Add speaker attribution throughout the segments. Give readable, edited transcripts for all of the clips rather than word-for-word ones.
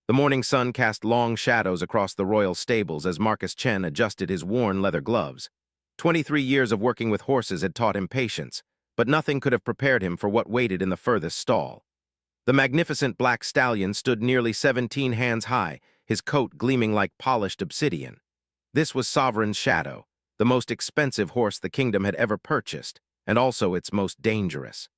Speaker 1: The morning sun cast long shadows across the royal stables as Marcus Chen adjusted his worn leather gloves. 23 years of working with horses had taught him patience, but nothing could have prepared him for what waited in the furthest stall. The magnificent black stallion stood nearly 17 hands high, his coat gleaming like polished obsidian. This was Sovereign's Shadow, the most expensive horse the kingdom had ever purchased, and also its most dangerous.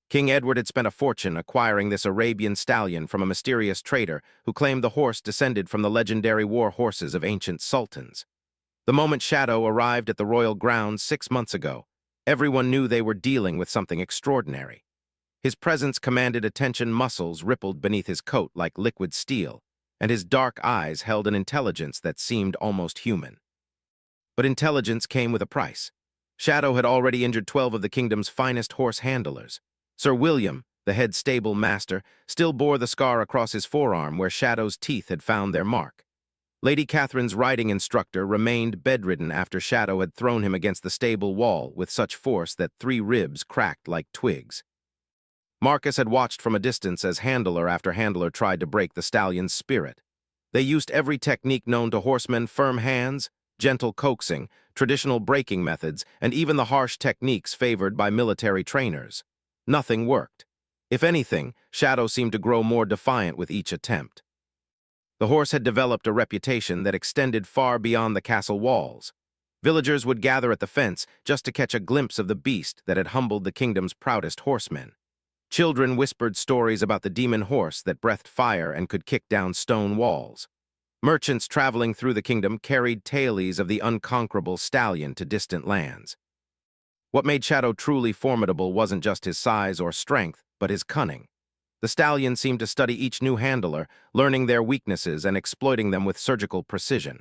Speaker 1: King Edward had spent a fortune acquiring this Arabian stallion from a mysterious trader who claimed the horse descended from the legendary war horses of ancient sultans. The moment Shadow arrived at the royal grounds 6 months ago, everyone knew they were dealing with something extraordinary. His presence commanded attention, muscles rippled beneath his coat like liquid steel, and his dark eyes held an intelligence that seemed almost human. But intelligence came with a price. Shadow had already injured 12 of the kingdom's finest horse handlers. Sir William, the head stable master, still bore the scar across his forearm where Shadow's teeth had found their mark. Lady Catherine's riding instructor remained bedridden after Shadow had thrown him against the stable wall with such force that 3 ribs cracked like twigs. Marcus had watched from a distance as handler after handler tried to break the stallion's spirit. They used every technique known to horsemen: firm hands, gentle coaxing, traditional braking methods, and even the harsh techniques favored by military trainers. Nothing worked. If anything, Shadow seemed to grow more defiant with each attempt. The horse had developed a reputation that extended far beyond the castle walls. Villagers would gather at the fence just to catch a glimpse of the beast that had humbled the kingdom's proudest horsemen. Children whispered stories about the demon horse that breathed fire and could kick down stone walls. Merchants traveling through the kingdom carried tales of the unconquerable stallion to distant lands. What made Shadow truly formidable wasn't just his size or strength, but his cunning. The stallion seemed to study each new handler, learning their weaknesses and exploiting them with surgical precision.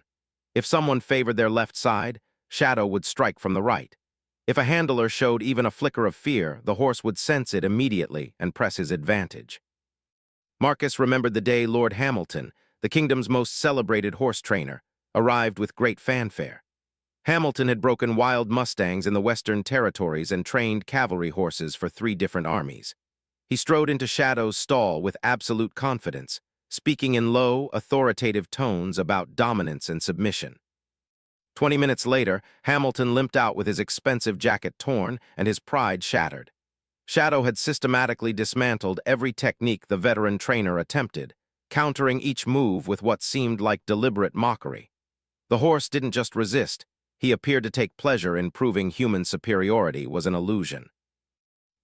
Speaker 1: If someone favored their left side, Shadow would strike from the right. If a handler showed even a flicker of fear, the horse would sense it immediately and press his advantage. Marcus remembered the day Lord Hamilton, the kingdom's most celebrated horse trainer, arrived with great fanfare. Hamilton had broken wild mustangs in the Western Territories and trained cavalry horses for 3 different armies. He strode into Shadow's stall with absolute confidence, speaking in low, authoritative tones about dominance and submission. 20 minutes later, Hamilton limped out with his expensive jacket torn and his pride shattered. Shadow had systematically dismantled every technique the veteran trainer attempted, countering each move with what seemed like deliberate mockery. The horse didn't just resist. He appeared to take pleasure in proving human superiority was an illusion.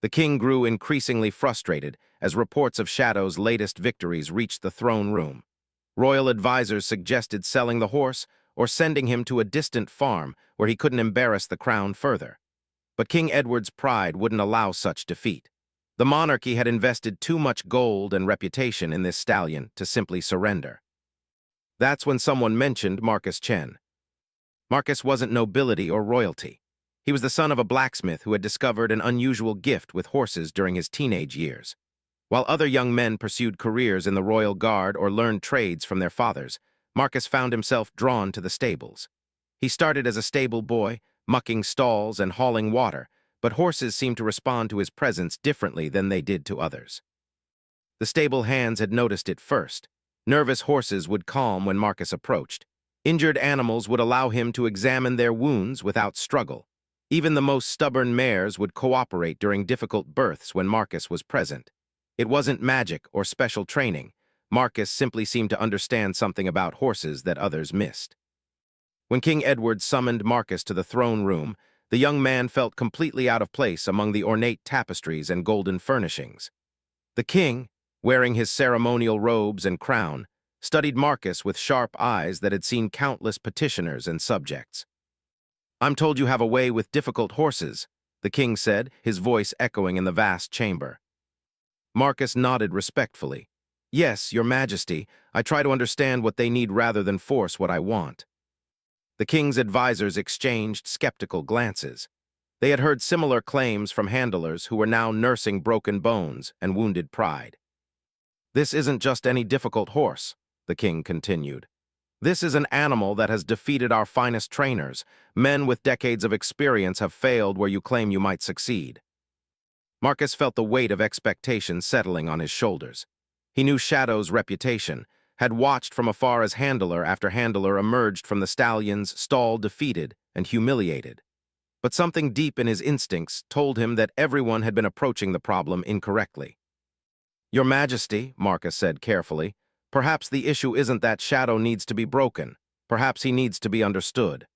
Speaker 1: The king grew increasingly frustrated as reports of Shadow's latest victories reached the throne room. Royal advisors suggested selling the horse or sending him to a distant farm where he couldn't embarrass the crown further. But King Edward's pride wouldn't allow such defeat. The monarchy had invested too much gold and reputation in this stallion to simply surrender. That's when someone mentioned Marcus Chen. Marcus wasn't nobility or royalty. He was the son of a blacksmith who had discovered an unusual gift with horses during his teenage years. While other young men pursued careers in the royal guard or learned trades from their fathers, Marcus found himself drawn to the stables. He started as a stable boy, mucking stalls and hauling water, but horses seemed to respond to his presence differently than they did to others. The stable hands had noticed it first. Nervous horses would calm when Marcus approached. Injured animals would allow him to examine their wounds without struggle. Even the most stubborn mares would cooperate during difficult births when Marcus was present. It wasn't magic or special training. Marcus simply seemed to understand something about horses that others missed. When King Edward summoned Marcus to the throne room, the young man felt completely out of place among the ornate tapestries and golden furnishings. The king, wearing his ceremonial robes and crown, studied Marcus with sharp eyes that had seen countless petitioners and subjects. "I'm told you have a way with difficult horses," the king said, his voice echoing in the vast chamber. Marcus nodded respectfully. "Yes, your majesty, I try to understand what they need rather than force what I want." The king's advisors exchanged skeptical glances. They had heard similar claims from handlers who were now nursing broken bones and wounded pride. "This isn't just any difficult horse," the king continued. "This is an animal that has defeated our finest trainers. Men with decades of experience have failed where you claim you might succeed." Marcus felt the weight of expectation settling on his shoulders. He knew Shadow's reputation, had watched from afar as handler after handler emerged from the stallion's stall defeated and humiliated. But something deep in his instincts told him that everyone had been approaching the problem incorrectly. "Your Majesty," Marcus said carefully, "perhaps the issue isn't that Shadow needs to be broken. Perhaps he needs to be understood."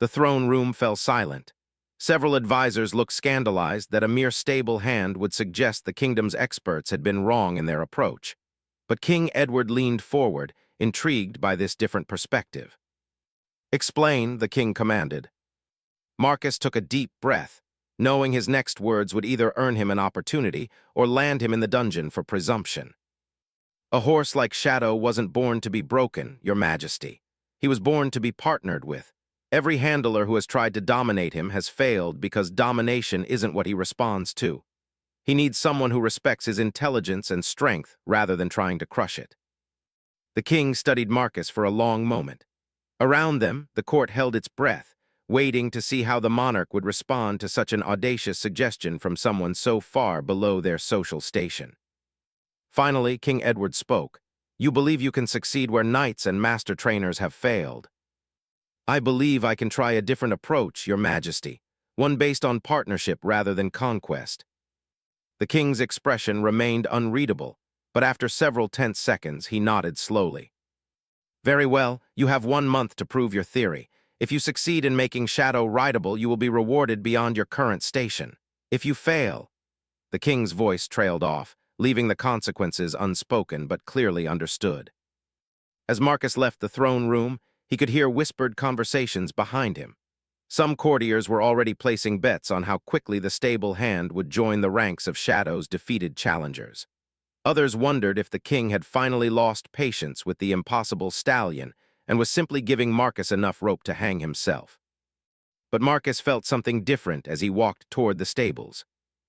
Speaker 1: The throne room fell silent. Several advisors looked scandalized that a mere stable hand would suggest the kingdom's experts had been wrong in their approach. But King Edward leaned forward, intrigued by this different perspective. "Explain," the king commanded. Marcus took a deep breath, knowing his next words would either earn him an opportunity or land him in the dungeon for presumption. "A horse like Shadow wasn't born to be broken, Your Majesty. He was born to be partnered with. Every handler who has tried to dominate him has failed because domination isn't what he responds to. He needs someone who respects his intelligence and strength rather than trying to crush it." The king studied Marcus for a long moment. Around them, the court held its breath, waiting to see how the monarch would respond to such an audacious suggestion from someone so far below their social station. Finally, King Edward spoke. "You believe you can succeed where knights and master trainers have failed." "I believe I can try a different approach, Your Majesty, one based on partnership rather than conquest." The king's expression remained unreadable, but after several tense seconds, he nodded slowly. "Very well, you have 1 month to prove your theory. If you succeed in making Shadow rideable, you will be rewarded beyond your current station. If you fail—" The king's voice trailed off, leaving the consequences unspoken but clearly understood. As Marcus left the throne room, he could hear whispered conversations behind him. Some courtiers were already placing bets on how quickly the stable hand would join the ranks of Shadow's defeated challengers. Others wondered if the king had finally lost patience with the impossible stallion and was simply giving Marcus enough rope to hang himself. But Marcus felt something different as he walked toward the stables.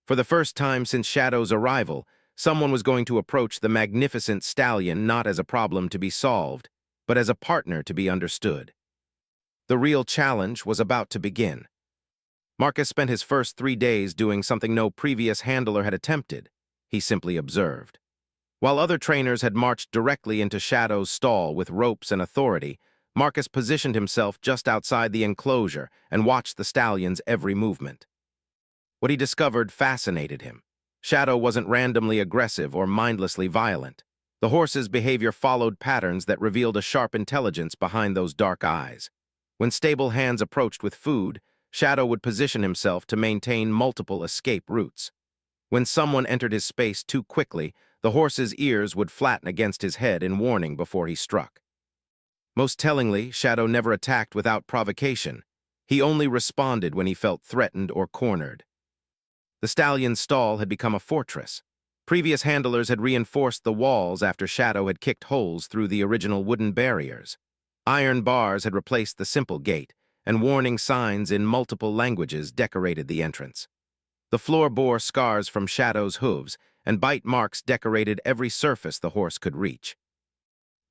Speaker 1: For the first time since Shadow's arrival, someone was going to approach the magnificent stallion not as a problem to be solved, but as a partner to be understood. The real challenge was about to begin. Marcus spent his first 3 days doing something no previous handler had attempted. He simply observed. While other trainers had marched directly into Shadow's stall with ropes and authority, Marcus positioned himself just outside the enclosure and watched the stallion's every movement. What he discovered fascinated him. Shadow wasn't randomly aggressive or mindlessly violent. The horse's behavior followed patterns that revealed a sharp intelligence behind those dark eyes. When stable hands approached with food, Shadow would position himself to maintain multiple escape routes. When someone entered his space too quickly, the horse's ears would flatten against his head in warning before he struck. Most tellingly, Shadow never attacked without provocation. He only responded when he felt threatened or cornered. The stallion's stall had become a fortress. Previous handlers had reinforced the walls after Shadow had kicked holes through the original wooden barriers. Iron bars had replaced the simple gate, and warning signs in multiple languages decorated the entrance. The floor bore scars from Shadow's hooves, and bite marks decorated every surface the horse could reach.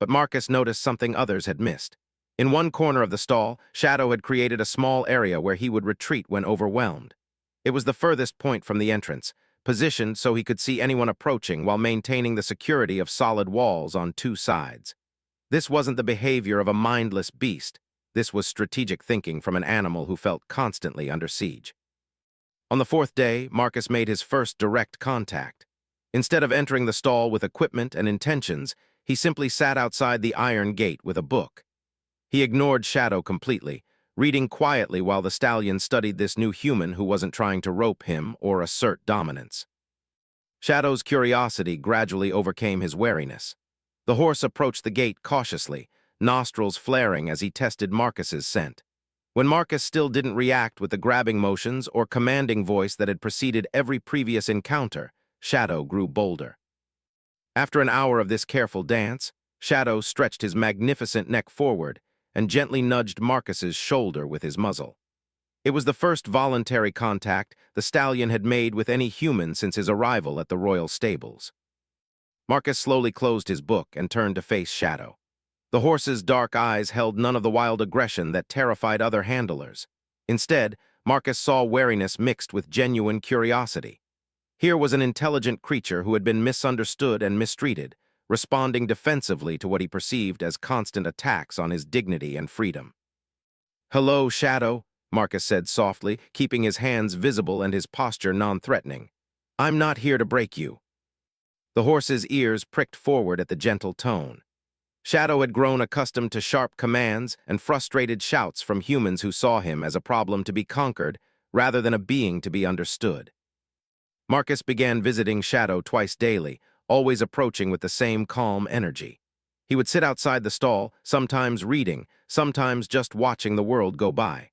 Speaker 1: But Marcus noticed something others had missed. In one corner of the stall, Shadow had created a small area where he would retreat when overwhelmed. It was the furthest point from the entrance, positioned so he could see anyone approaching while maintaining the security of solid walls on 2 sides. This wasn't the behavior of a mindless beast. This was strategic thinking from an animal who felt constantly under siege. On the 4th day, Marcus made his first direct contact. Instead of entering the stall with equipment and intentions, he simply sat outside the iron gate with a book. He ignored Shadow completely, reading quietly while the stallion studied this new human who wasn't trying to rope him or assert dominance. Shadow's curiosity gradually overcame his wariness. The horse approached the gate cautiously, nostrils flaring as he tested Marcus's scent. When Marcus still didn't react with the grabbing motions or commanding voice that had preceded every previous encounter, Shadow grew bolder. After an hour of this careful dance, Shadow stretched his magnificent neck forward and gently nudged Marcus's shoulder with his muzzle. It was the first voluntary contact the stallion had made with any human since his arrival at the royal stables. Marcus slowly closed his book and turned to face Shadow. The horse's dark eyes held none of the wild aggression that terrified other handlers. Instead, Marcus saw wariness mixed with genuine curiosity. Here was an intelligent creature who had been misunderstood and mistreated, responding defensively to what he perceived as constant attacks on his dignity and freedom. "Hello, Shadow," Marcus said softly, keeping his hands visible and his posture non-threatening. "I'm not here to break you." The horse's ears pricked forward at the gentle tone. Shadow had grown accustomed to sharp commands and frustrated shouts from humans who saw him as a problem to be conquered rather than a being to be understood. Marcus began visiting Shadow twice daily, always approaching with the same calm energy. He would sit outside the stall, sometimes reading, sometimes just watching the world go by.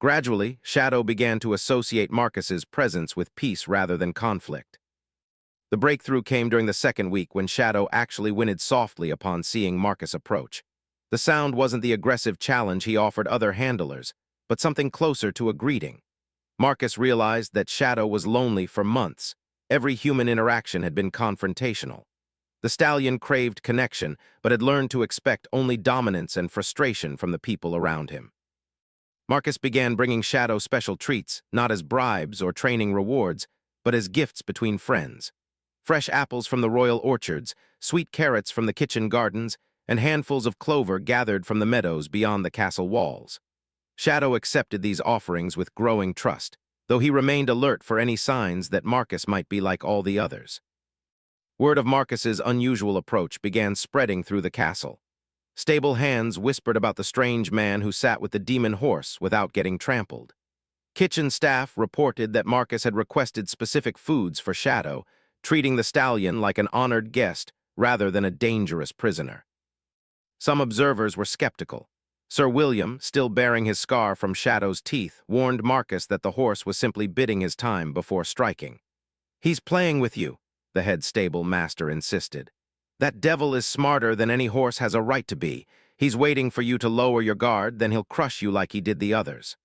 Speaker 1: Gradually, Shadow began to associate Marcus's presence with peace rather than conflict. The breakthrough came during the second week when Shadow actually whinnied softly upon seeing Marcus approach. The sound wasn't the aggressive challenge he offered other handlers, but something closer to a greeting. Marcus realized that Shadow was lonely for months. Every human interaction had been confrontational. The stallion craved connection, but had learned to expect only dominance and frustration from the people around him. Marcus began bringing Shadow special treats, not as bribes or training rewards, but as gifts between friends. Fresh apples from the royal orchards, sweet carrots from the kitchen gardens, and handfuls of clover gathered from the meadows beyond the castle walls. Shadow accepted these offerings with growing trust, though he remained alert for any signs that Marcus might be like all the others. Word of Marcus's unusual approach began spreading through the castle. Stable hands whispered about the strange man who sat with the demon horse without getting trampled. Kitchen staff reported that Marcus had requested specific foods for Shadow, treating the stallion like an honored guest rather than a dangerous prisoner. Some observers were skeptical. Sir William, still bearing his scar from Shadow's teeth, warned Marcus that the horse was simply biding his time before striking. "He's playing with you," the head stable master insisted. "That devil is smarter than any horse has a right to be. He's waiting for you to lower your guard, then he'll crush you like he did the others."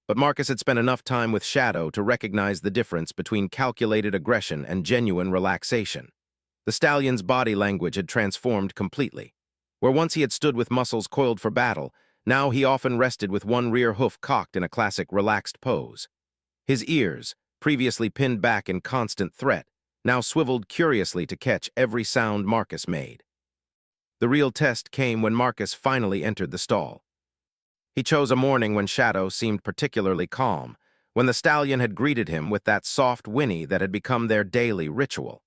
Speaker 1: But Marcus had spent enough time with Shadow to recognize the difference between calculated aggression and genuine relaxation. The stallion's body language had transformed completely. Where once he had stood with muscles coiled for battle, now he often rested with one rear hoof cocked in a classic relaxed pose. His ears, previously pinned back in constant threat, now swiveled curiously to catch every sound Marcus made. The real test came when Marcus finally entered the stall. He chose a morning when Shadow seemed particularly calm, when the stallion had greeted him with that soft whinny that had become their daily ritual.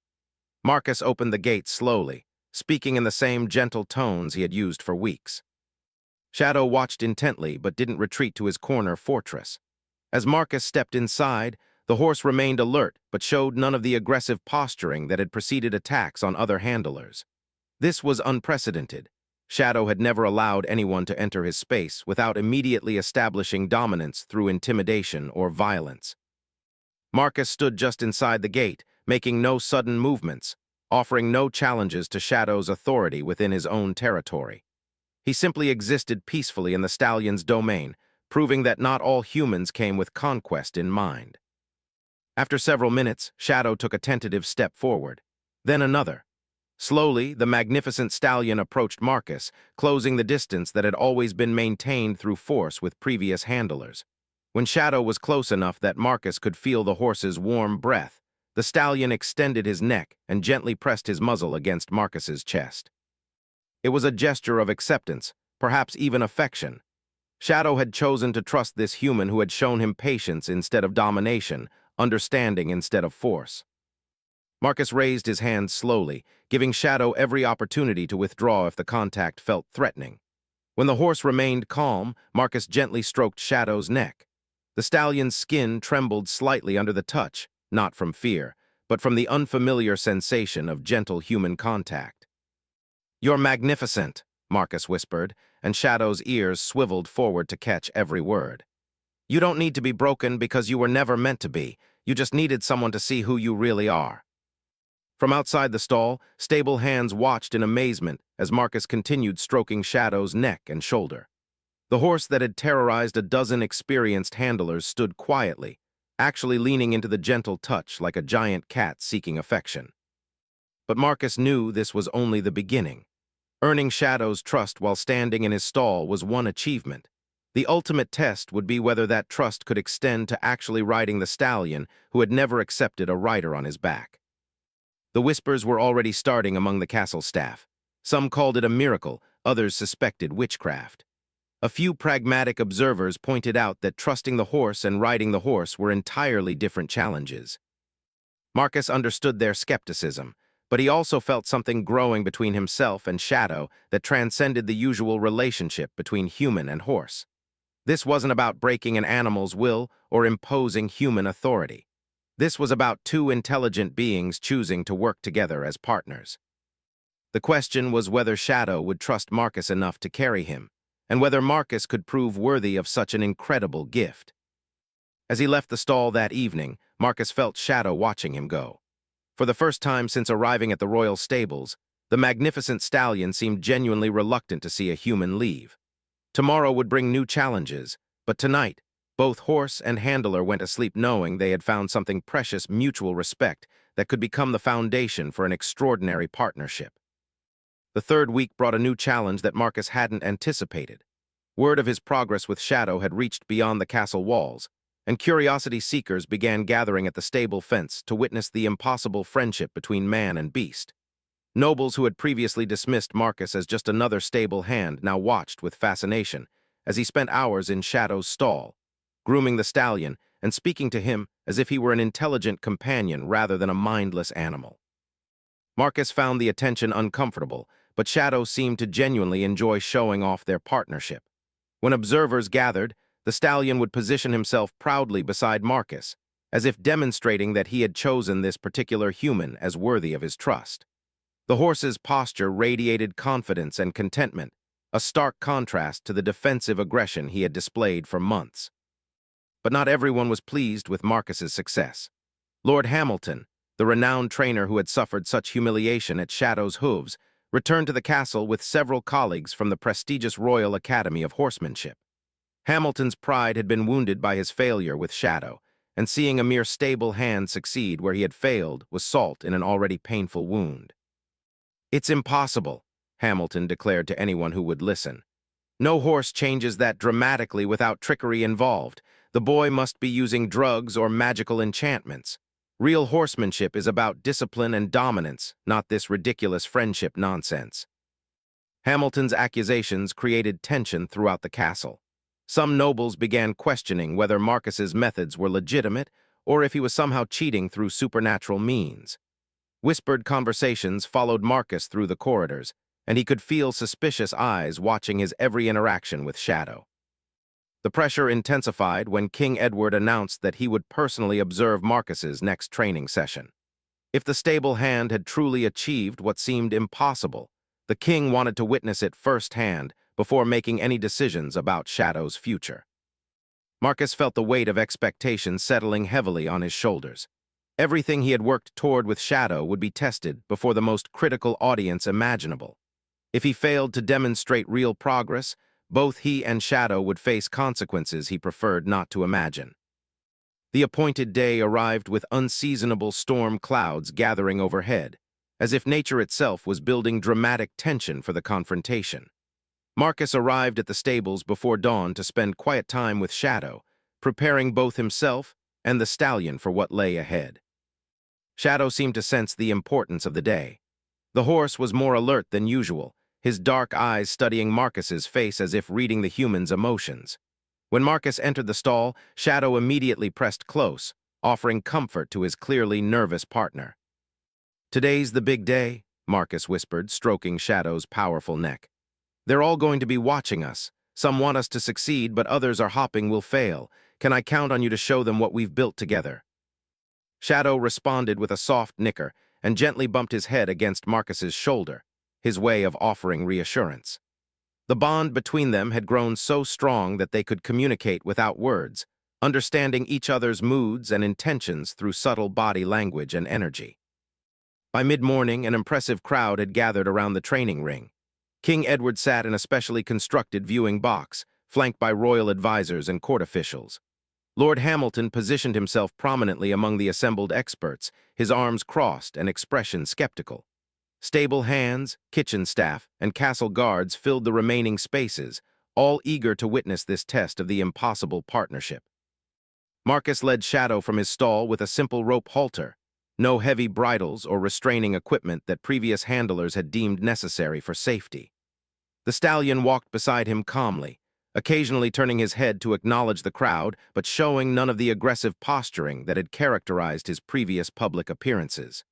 Speaker 1: Marcus opened the gate slowly, speaking in the same gentle tones he had used for weeks. Shadow watched intently but didn't retreat to his corner fortress. As Marcus stepped inside, the horse remained alert but showed none of the aggressive posturing that had preceded attacks on other handlers. This was unprecedented. Shadow had never allowed anyone to enter his space without immediately establishing dominance through intimidation or violence. Marcus stood just inside the gate, making no sudden movements, offering no challenges to Shadow's authority within his own territory. He simply existed peacefully in the stallion's domain, proving that not all humans came with conquest in mind. After several minutes, Shadow took a tentative step forward, then another. Slowly, the magnificent stallion approached Marcus, closing the distance that had always been maintained through force with previous handlers. When Shadow was close enough that Marcus could feel the horse's warm breath, the stallion extended his neck and gently pressed his muzzle against Marcus's chest. It was a gesture of acceptance, perhaps even affection. Shadow had chosen to trust this human who had shown him patience instead of domination, understanding instead of force. Marcus raised his hand slowly, giving Shadow every opportunity to withdraw if the contact felt threatening. When the horse remained calm, Marcus gently stroked Shadow's neck. The stallion's skin trembled slightly under the touch, not from fear, but from the unfamiliar sensation of gentle human contact. "You're magnificent," Marcus whispered, and Shadow's ears swiveled forward to catch every word. "You don't need to be broken because you were never meant to be. You just needed someone to see who you really are." From outside the stall, stable hands watched in amazement as Marcus continued stroking Shadow's neck and shoulder. The horse that had terrorized a dozen experienced handlers stood quietly, actually leaning into the gentle touch like a giant cat seeking affection. But Marcus knew this was only the beginning. Earning Shadow's trust while standing in his stall was one achievement. The ultimate test would be whether that trust could extend to actually riding the stallion who had never accepted a rider on his back. The whispers were already starting among the castle staff. Some called it a miracle, others suspected witchcraft. A few pragmatic observers pointed out that trusting the horse and riding the horse were entirely different challenges. Marcus understood their skepticism, but he also felt something growing between himself and Shadow that transcended the usual relationship between human and horse. This wasn't about breaking an animal's will or imposing human authority. This was about two intelligent beings choosing to work together as partners. The question was whether Shadow would trust Marcus enough to carry him, and whether Marcus could prove worthy of such an incredible gift. As he left the stall that evening, Marcus felt Shadow watching him go. For the first time since arriving at the royal stables, the magnificent stallion seemed genuinely reluctant to see a human leave. Tomorrow would bring new challenges, but tonight, both horse and handler went to sleep knowing they had found something precious mutual respect that could become the foundation for an extraordinary partnership. The third week brought a new challenge that Marcus hadn't anticipated. Word of his progress with Shadow had reached beyond the castle walls, and curiosity seekers began gathering at the stable fence to witness the impossible friendship between man and beast. Nobles who had previously dismissed Marcus as just another stable hand now watched with fascination as he spent hours in Shadow's stall, grooming the stallion and speaking to him as if he were an intelligent companion rather than a mindless animal. Marcus found the attention uncomfortable, but Shadow seemed to genuinely enjoy showing off their partnership. When observers gathered, the stallion would position himself proudly beside Marcus, as if demonstrating that he had chosen this particular human as worthy of his trust. The horse's posture radiated confidence and contentment, a stark contrast to the defensive aggression he had displayed for months. But not everyone was pleased with Marcus's success. Lord Hamilton, the renowned trainer who had suffered such humiliation at Shadow's hooves, returned to the castle with several colleagues from the prestigious Royal Academy of Horsemanship. Hamilton's pride had been wounded by his failure with Shadow, and seeing a mere stable hand succeed where he had failed was salt in an already painful wound. "It's impossible," Hamilton declared to anyone who would listen. "No horse changes that dramatically without trickery involved. The boy must be using drugs or magical enchantments. Real horsemanship is about discipline and dominance, not this ridiculous friendship nonsense." Hamilton's accusations created tension throughout the castle. Some nobles began questioning whether Marcus's methods were legitimate or if he was somehow cheating through supernatural means. Whispered conversations followed Marcus through the corridors, and he could feel suspicious eyes watching his every interaction with Shadow. The pressure intensified when King Edward announced that he would personally observe Marcus's next training session. If the stable hand had truly achieved what seemed impossible, the king wanted to witness it firsthand before making any decisions about Shadow's future. Marcus felt the weight of expectation settling heavily on his shoulders. Everything he had worked toward with Shadow would be tested before the most critical audience imaginable. If he failed to demonstrate real progress, both he and Shadow would face consequences he preferred not to imagine. The appointed day arrived with unseasonable storm clouds gathering overhead, as if nature itself was building dramatic tension for the confrontation. Marcus arrived at the stables before dawn to spend quiet time with Shadow, preparing both himself and the stallion for what lay ahead. Shadow seemed to sense the importance of the day. The horse was more alert than usual, his dark eyes studying Marcus's face as if reading the human's emotions. When Marcus entered the stall, Shadow immediately pressed close, offering comfort to his clearly nervous partner. "Today's the big day," Marcus whispered, stroking Shadow's powerful neck. "They're all going to be watching us. Some want us to succeed, but others are hoping we'll fail. Can I count on you to show them what we've built together?" Shadow responded with a soft nicker and gently bumped his head against Marcus's shoulder, his way of offering reassurance. The bond between them had grown so strong that they could communicate without words, understanding each other's moods and intentions through subtle body language and energy. By mid-morning, an impressive crowd had gathered around the training ring. King Edward sat in a specially constructed viewing box, flanked by royal advisors and court officials. Lord Hamilton positioned himself prominently among the assembled experts, his arms crossed and expression skeptical. Stable hands, kitchen staff, and castle guards filled the remaining spaces, all eager to witness this test of the impossible partnership. Marcus led Shadow from his stall with a simple rope halter. no heavy bridles or restraining equipment that previous handlers had deemed necessary for safety. The stallion walked beside him calmly, occasionally turning his head to acknowledge the crowd, but showing none of the aggressive posturing that had characterized his previous public appearances.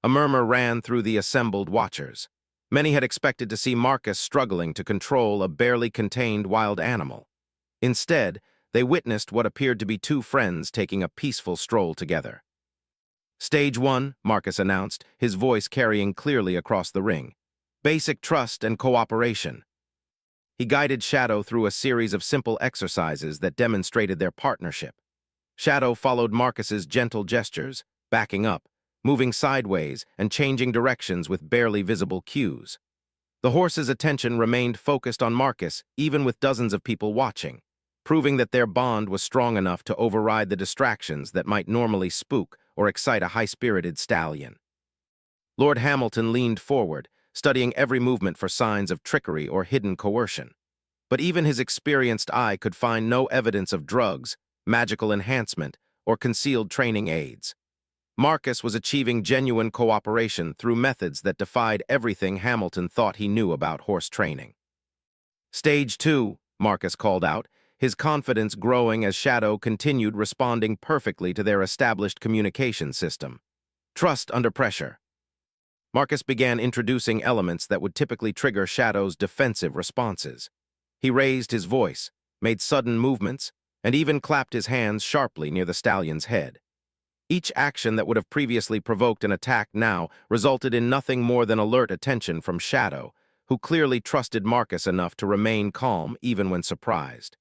Speaker 1: A murmur ran through the assembled watchers. Many had expected to see Marcus struggling to control a barely contained wild animal. Instead, they witnessed what appeared to be two friends taking a peaceful stroll together. "Stage 1, Marcus announced, his voice carrying clearly across the ring. "Basic trust and cooperation." He guided Shadow through a series of simple exercises that demonstrated their partnership. Shadow followed Marcus's gentle gestures, backing up, moving sideways, and changing directions with barely visible cues. The horse's attention remained focused on Marcus, even with dozens of people watching, proving that their bond was strong enough to override the distractions that might normally spook or excite a high-spirited stallion. Lord Hamilton leaned forward, studying every movement for signs of trickery or hidden coercion. But even his experienced eye could find no evidence of drugs, magical enhancement, or concealed training aids. Marcus was achieving genuine cooperation through methods that defied everything Hamilton thought he knew about horse training. "Stage 2, Marcus called out, his confidence growing as Shadow continued responding perfectly to their established communication system. "Trust under pressure." Marcus began introducing elements that would typically trigger Shadow's defensive responses. He raised his voice, made sudden movements, and even clapped his hands sharply near the stallion's head. Each action that would have previously provoked an attack now resulted in nothing more than alert attention from Shadow, who clearly trusted Marcus enough to remain calm even when surprised.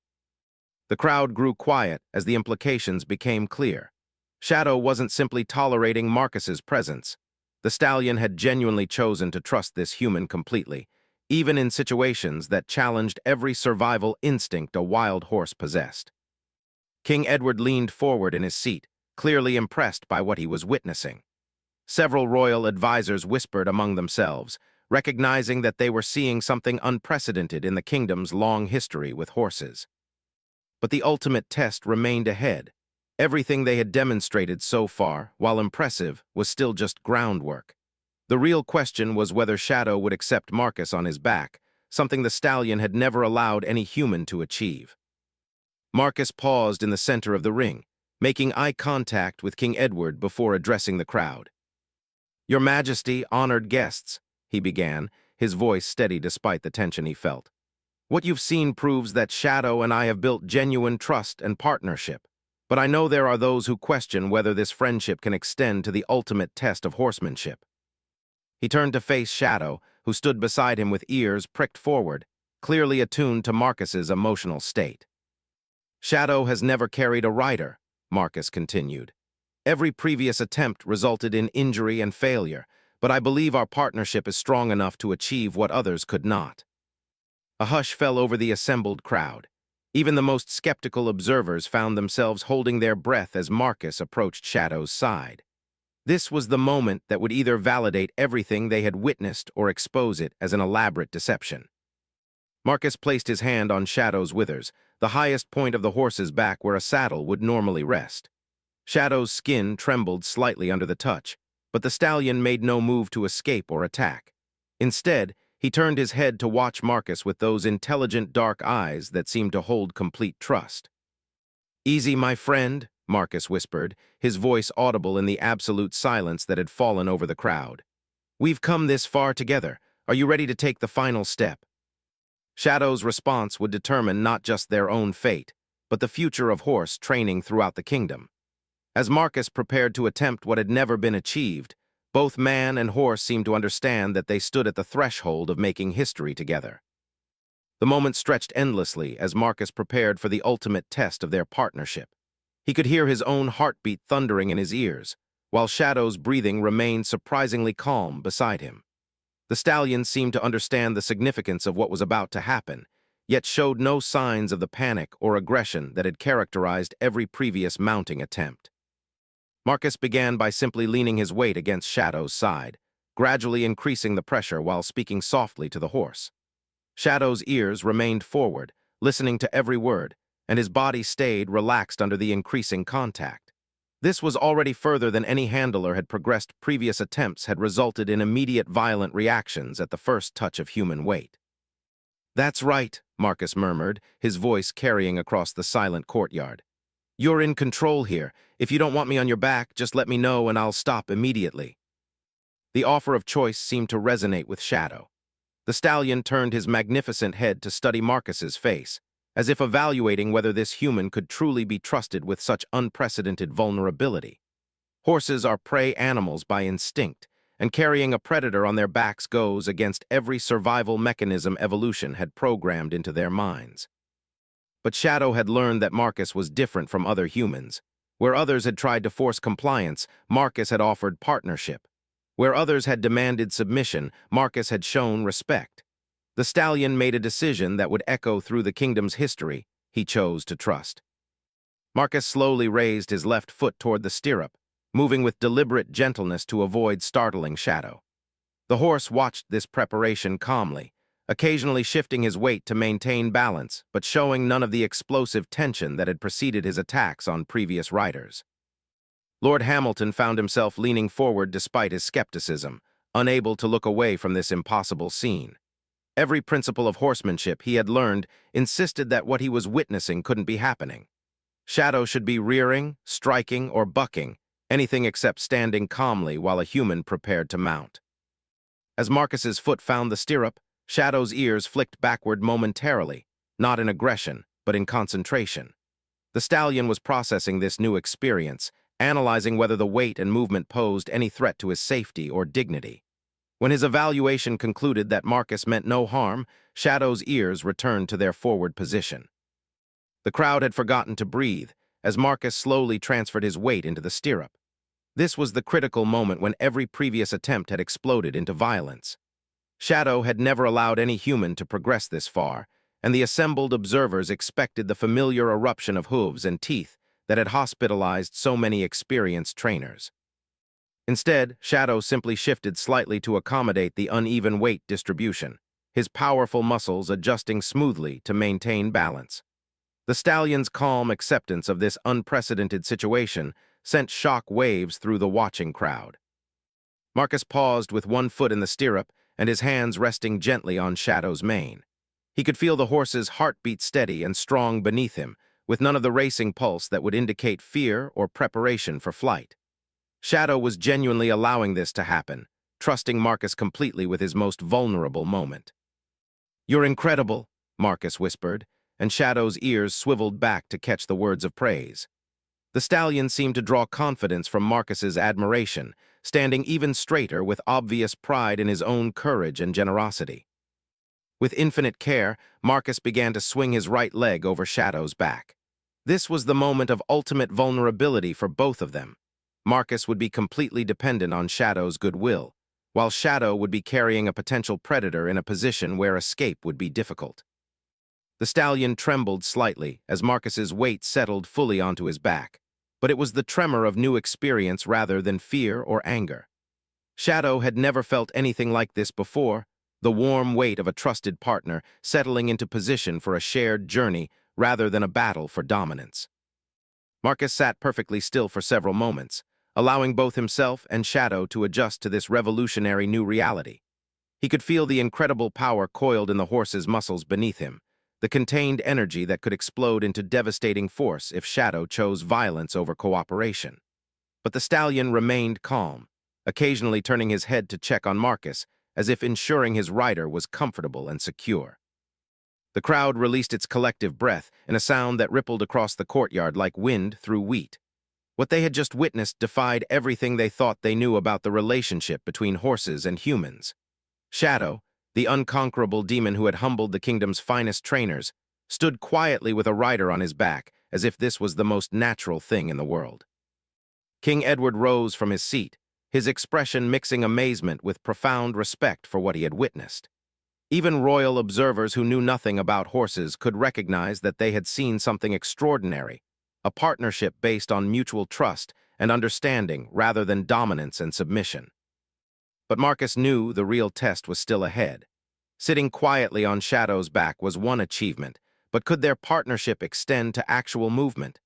Speaker 1: The crowd grew quiet as the implications became clear. Shadow wasn't simply tolerating Marcus's presence. The stallion had genuinely chosen to trust this human completely, even in situations that challenged every survival instinct a wild horse possessed. King Edward leaned forward in his seat, clearly impressed by what he was witnessing. Several royal advisors whispered among themselves, recognizing that they were seeing something unprecedented in the kingdom's long history with horses. But the ultimate test remained ahead. Everything they had demonstrated so far, while impressive, was still just groundwork. The real question was whether Shadow would accept Marcus on his back, something the stallion had never allowed any human to achieve. Marcus paused in the center of the ring, making eye contact with King Edward before addressing the crowd. "Your Majesty, honored guests," he began, his voice steady despite the tension he felt. "What you've seen proves that Shadow and I have built genuine trust and partnership, but I know there are those who question whether this friendship can extend to the ultimate test of horsemanship." He turned to face Shadow, who stood beside him with ears pricked forward, clearly attuned to Marcus's emotional state. "Shadow has never carried a rider," Marcus continued. "Every previous attempt resulted in injury and failure, but I believe our partnership is strong enough to achieve what others could not." A hush fell over the assembled crowd. Even the most skeptical observers found themselves holding their breath as Marcus approached Shadow's side. This was the moment that would either validate everything they had witnessed or expose it as an elaborate deception. Marcus placed his hand on Shadow's withers, the highest point of the horse's back where a saddle would normally rest. Shadow's skin trembled slightly under the touch, but the stallion made no move to escape or attack. Instead, he turned his head to watch Marcus with those intelligent dark eyes that seemed to hold complete trust. "Easy, my friend," Marcus whispered, his voice audible in the absolute silence that had fallen over the crowd. "We've come this far together. Are you ready to take the final step?" Shadow's response would determine not just their own fate, but the future of horse training throughout the kingdom. As Marcus prepared to attempt what had never been achieved, both man and horse seemed to understand that they stood at the threshold of making history together. The moment stretched endlessly as Marcus prepared for the ultimate test of their partnership. He could hear his own heartbeat thundering in his ears, while Shadow's breathing remained surprisingly calm beside him. The stallion seemed to understand the significance of what was about to happen, yet showed no signs of the panic or aggression that had characterized every previous mounting attempt. Marcus began by simply leaning his weight against Shadow's side, gradually increasing the pressure while speaking softly to the horse. Shadow's ears remained forward, listening to every word, and his body stayed relaxed under the increasing contact. This was already further than any handler had progressed. Previous attempts had resulted in immediate violent reactions at the first touch of human weight. "That's right," Marcus murmured, his voice carrying across the silent courtyard. "You're in control here. If you don't want me on your back, just let me know and I'll stop immediately." The offer of choice seemed to resonate with Shadow. The stallion turned his magnificent head to study Marcus's face, as if evaluating whether this human could truly be trusted with such unprecedented vulnerability. Horses are prey animals by instinct, and carrying a predator on their backs goes against every survival mechanism evolution had programmed into their minds. But Shadow had learned that Marcus was different from other humans. Where others had tried to force compliance, Marcus had offered partnership. Where others had demanded submission, Marcus had shown respect. The stallion made a decision that would echo through the kingdom's history. He chose to trust. Marcus slowly raised his left foot toward the stirrup, moving with deliberate gentleness to avoid startling Shadow. The horse watched this preparation calmly, occasionally shifting his weight to maintain balance, but showing none of the explosive tension that had preceded his attacks on previous riders. Lord Hamilton found himself leaning forward despite his skepticism, unable to look away from this impossible scene. Every principle of horsemanship he had learned insisted that what he was witnessing couldn't be happening. Shadow should be rearing, striking, or bucking, anything except standing calmly while a human prepared to mount. As Marcus's foot found the stirrup, Shadow's ears flicked backward momentarily, not in aggression, but in concentration. The stallion was processing this new experience, analyzing whether the weight and movement posed any threat to his safety or dignity. When his evaluation concluded that Marcus meant no harm, Shadow's ears returned to their forward position. The crowd had forgotten to breathe, as Marcus slowly transferred his weight into the stirrup. This was the critical moment when every previous attempt had exploded into violence. Shadow had never allowed any human to progress this far, and the assembled observers expected the familiar eruption of hooves and teeth that had hospitalized so many experienced trainers. Instead, Shadow simply shifted slightly to accommodate the uneven weight distribution, his powerful muscles adjusting smoothly to maintain balance. The stallion's calm acceptance of this unprecedented situation sent shock waves through the watching crowd. Marcus paused with one foot in the stirrup and his hands resting gently on Shadow's mane. He could feel the horse's heartbeat steady and strong beneath him, with none of the racing pulse that would indicate fear or preparation for flight. Shadow was genuinely allowing this to happen, trusting Marcus completely with his most vulnerable moment. "You're incredible," Marcus whispered, and Shadow's ears swiveled back to catch the words of praise. The stallion seemed to draw confidence from Marcus's admiration, standing even straighter with obvious pride in his own courage and generosity. With infinite care, Marcus began to swing his right leg over Shadow's back. This was the moment of ultimate vulnerability for both of them. Marcus would be completely dependent on Shadow's goodwill, while Shadow would be carrying a potential predator in a position where escape would be difficult. The stallion trembled slightly as Marcus's weight settled fully onto his back, but it was the tremor of new experience rather than fear or anger. Shadow had never felt anything like this before, the warm weight of a trusted partner settling into position for a shared journey rather than a battle for dominance. Marcus sat perfectly still for several moments, allowing both himself and Shadow to adjust to this revolutionary new reality. He could feel the incredible power coiled in the horse's muscles beneath him, the contained energy that could explode into devastating force if Shadow chose violence over cooperation. But the stallion remained calm, occasionally turning his head to check on Marcus, as if ensuring his rider was comfortable and secure. The crowd released its collective breath in a sound that rippled across the courtyard like wind through wheat. What they had just witnessed defied everything they thought they knew about the relationship between horses and humans. Shadow, the unconquerable demon who had humbled the kingdom's finest trainers, stood quietly with a rider on his back, as if this was the most natural thing in the world. King Edward rose from his seat, his expression mixing amazement with profound respect for what he had witnessed. Even royal observers who knew nothing about horses could recognize that they had seen something extraordinary, a partnership based on mutual trust and understanding rather than dominance and submission. But Marcus knew the real test was still ahead. Sitting quietly on Shadow's back was one achievement, but could their partnership extend to actual movement?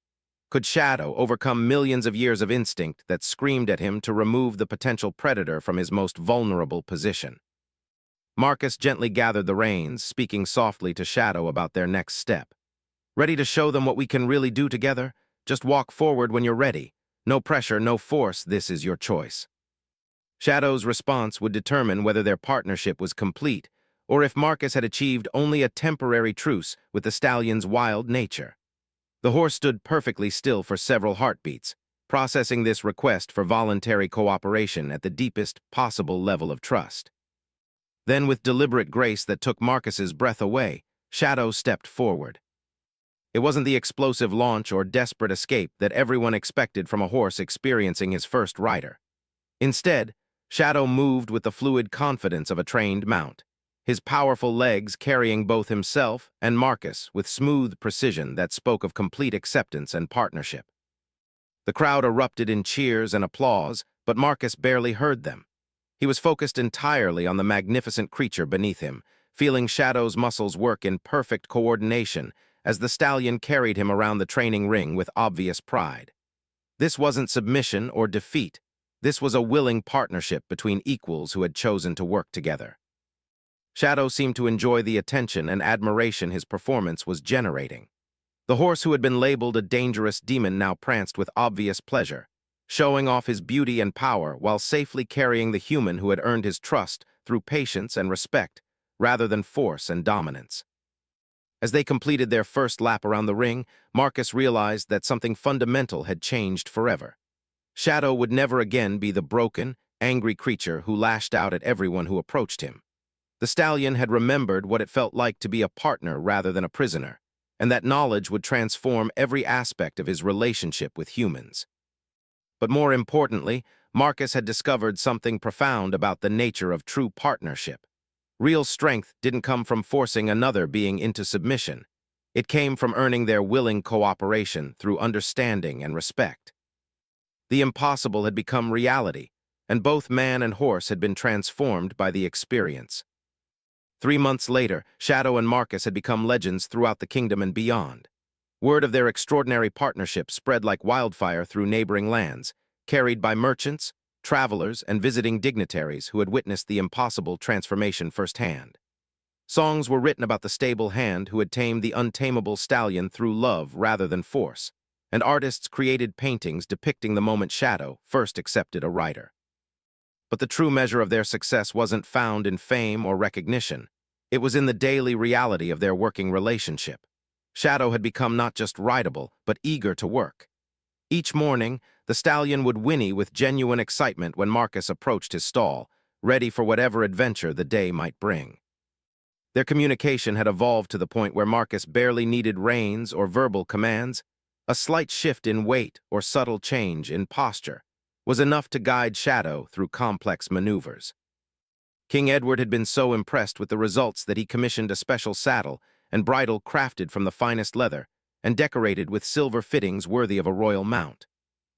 Speaker 1: Could Shadow overcome millions of years of instinct that screamed at him to remove the potential predator from his most vulnerable position? Marcus gently gathered the reins, speaking softly to Shadow about their next step. Ready to show them what we can really do together? Just walk forward when you're ready. No pressure, no force, this is your choice. Shadow's response would determine whether their partnership was complete, or if Marcus had achieved only a temporary truce with the stallion's wild nature. The horse stood perfectly still for several heartbeats, processing this request for voluntary cooperation at the deepest possible level of trust. Then, with deliberate grace that took Marcus's breath away, Shadow stepped forward. It wasn't the explosive launch or desperate escape that everyone expected from a horse experiencing his first rider. Instead, Shadow moved with the fluid confidence of a trained mount, his powerful legs carrying both himself and Marcus with smooth precision that spoke of complete acceptance and partnership. The crowd erupted in cheers and applause, but Marcus barely heard them. He was focused entirely on the magnificent creature beneath him, feeling Shadow's muscles work in perfect coordination as the stallion carried him around the training ring with obvious pride. This wasn't submission or defeat. This was a willing partnership between equals who had chosen to work together. Shadow seemed to enjoy the attention and admiration his performance was generating. The horse who had been labeled a dangerous demon now pranced with obvious pleasure, showing off his beauty and power while safely carrying the human who had earned his trust through patience and respect, rather than force and dominance. As they completed their first lap around the ring, Marcus realized that something fundamental had changed forever. Shadow would never again be the broken, angry creature who lashed out at everyone who approached him. The stallion had remembered what it felt like to be a partner rather than a prisoner, and that knowledge would transform every aspect of his relationship with humans. But more importantly, Marcus had discovered something profound about the nature of true partnership. Real strength didn't come from forcing another being into submission. It came from earning their willing cooperation through understanding and respect. The impossible had become reality, and both man and horse had been transformed by the experience. 3 months later, Shadow and Marcus had become legends throughout the kingdom and beyond. Word of their extraordinary partnership spread like wildfire through neighboring lands, carried by merchants, travelers, and visiting dignitaries who had witnessed the impossible transformation firsthand. Songs were written about the stable hand who had tamed the untamable stallion through love rather than force, and artists created paintings depicting the moment Shadow first accepted a rider. But the true measure of their success wasn't found in fame or recognition. It was in the daily reality of their working relationship. Shadow had become not just rideable, but eager to work. Each morning, the stallion would whinny with genuine excitement when Marcus approached his stall, ready for whatever adventure the day might bring. Their communication had evolved to the point where Marcus barely needed reins or verbal commands. A slight shift in weight or subtle change in posture was enough to guide Shadow through complex maneuvers. King Edward had been so impressed with the results that he commissioned a special saddle and bridle crafted from the finest leather and decorated with silver fittings worthy of a royal mount.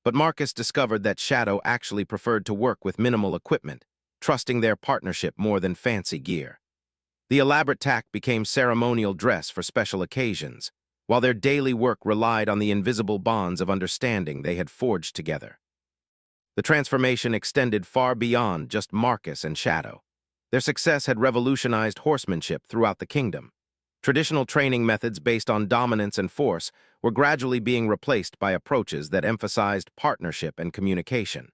Speaker 1: But Marcus discovered that Shadow actually preferred to work with minimal equipment, trusting their partnership more than fancy gear. The elaborate tack became ceremonial dress for special occasions, while their daily work relied on the invisible bonds of understanding they had forged together. The transformation extended far beyond just Marcus and Shadow. Their success had revolutionized horsemanship throughout the kingdom. Traditional training methods based on dominance and force were gradually being replaced by approaches that emphasized partnership and communication.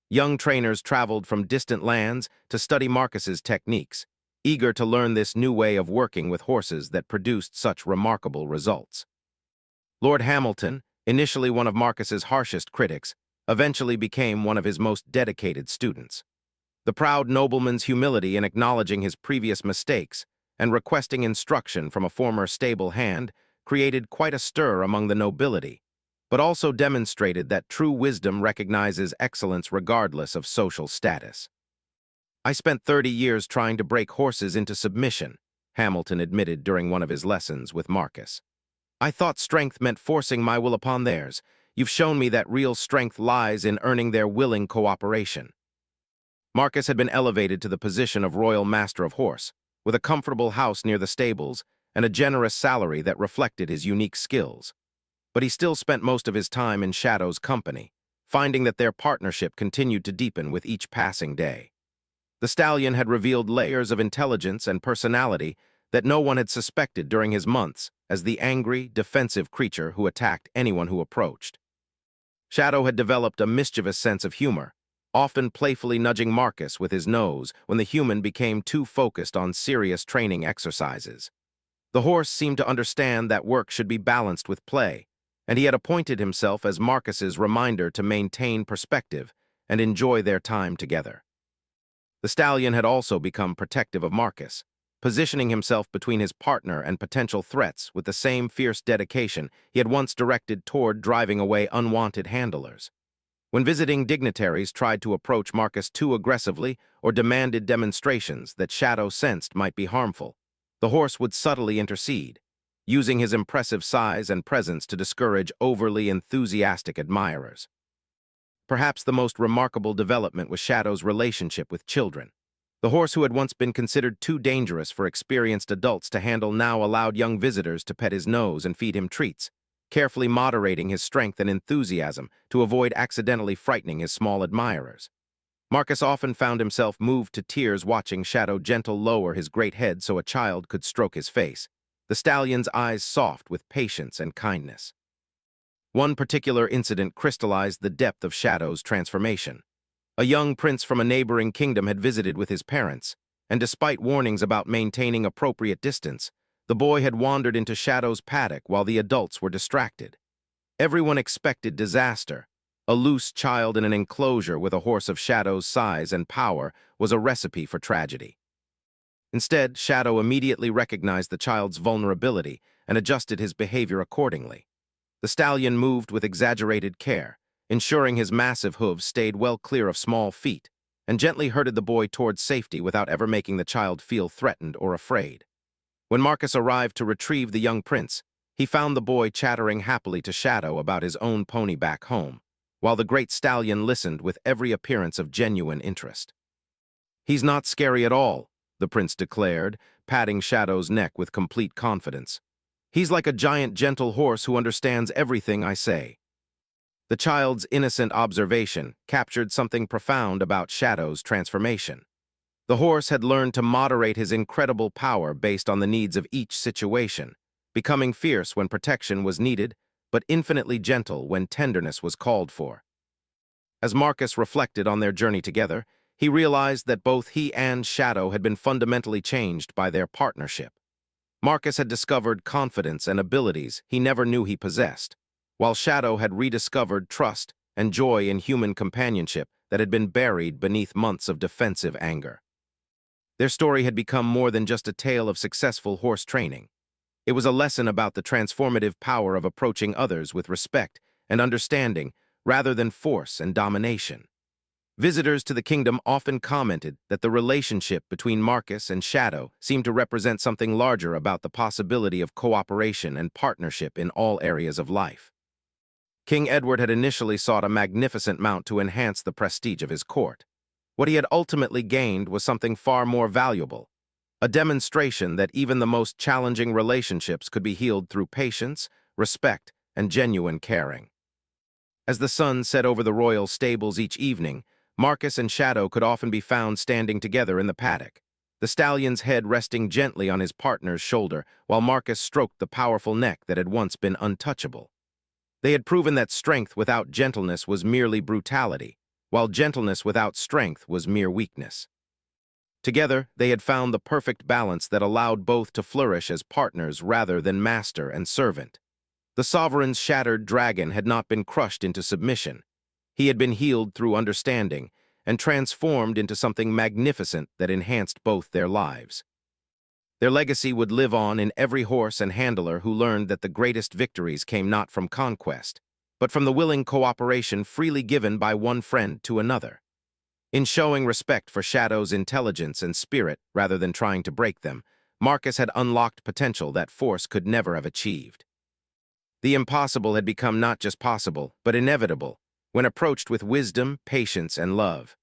Speaker 1: Young trainers traveled from distant lands to study Marcus's techniques, eager to learn this new way of working with horses that produced such remarkable results. Lord Hamilton, initially one of Marcus's harshest critics, eventually became one of his most dedicated students. The proud nobleman's humility in acknowledging his previous mistakes and requesting instruction from a former stable hand created quite a stir among the nobility, but also demonstrated that true wisdom recognizes excellence regardless of social status. "I spent 30 years trying to break horses into submission," Hamilton admitted during one of his lessons with Marcus. "I thought strength meant forcing my will upon theirs. You've shown me that real strength lies in earning their willing cooperation." Marcus had been elevated to the position of Royal Master of Horse, with a comfortable house near the stables and a generous salary that reflected his unique skills. but he still spent most of his time in Shadow's company, finding that their partnership continued to deepen with each passing day. The stallion had revealed layers of intelligence and personality that no one had suspected during his months as the angry, defensive creature who attacked anyone who approached. Shadow had developed a mischievous sense of humor, often playfully nudging Marcus with his nose when the human became too focused on serious training exercises. The horse seemed to understand that work should be balanced with play, and he had appointed himself as Marcus's reminder to maintain perspective and enjoy their time together. The stallion had also become protective of Marcus, positioning himself between his partner and potential threats with the same fierce dedication he had once directed toward driving away unwanted handlers. When visiting dignitaries tried to approach Marcus too aggressively or demanded demonstrations that Shadow sensed might be harmful, the horse would subtly intercede, using his impressive size and presence to discourage overly enthusiastic admirers. Perhaps the most remarkable development was Shadow's relationship with children. The horse who had once been considered too dangerous for experienced adults to handle now allowed young visitors to pet his nose and feed him treats, carefully moderating his strength and enthusiasm to avoid accidentally frightening his small admirers. Marcus often found himself moved to tears watching Shadow gentle lower his great head so a child could stroke his face, the stallion's eyes soft with patience and kindness. One particular incident crystallized the depth of Shadow's transformation. A young prince from a neighboring kingdom had visited with his parents, and despite warnings about maintaining appropriate distance, the boy had wandered into Shadow's paddock while the adults were distracted. Everyone expected disaster. A loose child in an enclosure with a horse of Shadow's size and power was a recipe for tragedy. Instead, Shadow immediately recognized the child's vulnerability and adjusted his behavior accordingly. The stallion moved with exaggerated care, ensuring his massive hooves stayed well clear of small feet, and gently herded the boy towards safety without ever making the child feel threatened or afraid. When Marcus arrived to retrieve the young prince, he found the boy chattering happily to Shadow about his own pony back home, while the great stallion listened with every appearance of genuine interest. "He's not scary at all," the prince declared, patting Shadow's neck with complete confidence. "He's like a giant gentle horse who understands everything I say." The child's innocent observation captured something profound about Shadow's transformation. The horse had learned to moderate his incredible power based on the needs of each situation, becoming fierce when protection was needed, but infinitely gentle when tenderness was called for. As Marcus reflected on their journey together, he realized that both he and Shadow had been fundamentally changed by their partnership. Marcus had discovered confidence and abilities he never knew he possessed, while Shadow had rediscovered trust and joy in human companionship that had been buried beneath months of defensive anger. Their story had become more than just a tale of successful horse training. It was a lesson about the transformative power of approaching others with respect and understanding rather than force and domination. Visitors to the kingdom often commented that the relationship between Marcus and Shadow seemed to represent something larger about the possibility of cooperation and partnership in all areas of life. King Edward had initially sought a magnificent mount to enhance the prestige of his court. What he had ultimately gained was something far more valuable, a demonstration that even the most challenging relationships could be healed through patience, respect, and genuine caring. As the sun set over the royal stables each evening, Marcus and Shadow could often be found standing together in the paddock, the stallion's head resting gently on his partner's shoulder while Marcus stroked the powerful neck that had once been untouchable. They had proven that strength without gentleness was merely brutality, while gentleness without strength was mere weakness. Together, they had found the perfect balance that allowed both to flourish as partners rather than master and servant. The sovereign's shattered dragon had not been crushed into submission. He had been healed through understanding and transformed into something magnificent that enhanced both their lives. Their legacy would live on in every horse and handler who learned that the greatest victories came not from conquest, but from the willing cooperation freely given by one friend to another. In showing respect for Shadow's intelligence and spirit rather than trying to break them, Marcus had unlocked potential that force could never have achieved. The impossible had become not just possible, but inevitable, when approached with wisdom, patience, and love.